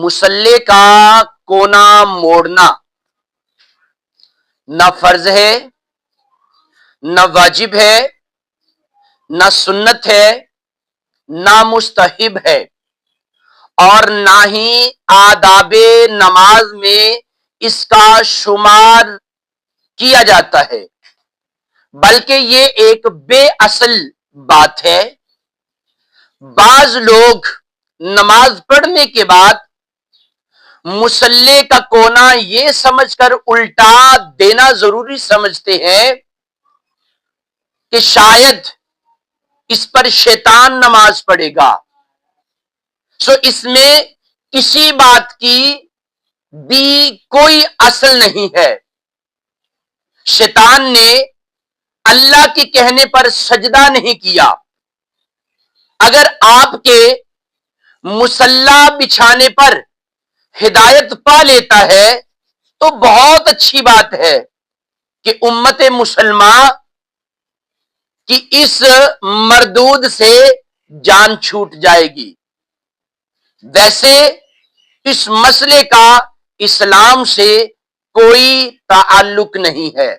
مصلی کا کونا موڑنا نہ فرض ہے، نہ واجب ہے، نہ سنت ہے، نہ مستحب ہے، اور نہ ہی آداب نماز میں اس کا شمار کیا جاتا ہے، بلکہ یہ ایک بے اصل بات ہے۔ بعض لوگ نماز پڑھنے کے بعد مصلی کا کونا یہ سمجھ کر الٹا دینا ضروری سمجھتے ہیں کہ شاید اس پر شیطان نماز پڑھے گا، اس میں کسی بات کی بھی کوئی اصل نہیں ہے۔ شیطان نے اللہ کے کہنے پر سجدہ نہیں کیا۔ اگر آپ کے مصلی بچھانے پر ہدایت پا لیتا ہے تو بہت اچھی بات ہے کہ امت مسلمہ کی اس مردود سے جان چھوٹ جائے گی۔ ویسے اس مسئلے کا اسلام سے کوئی تعلق نہیں ہے۔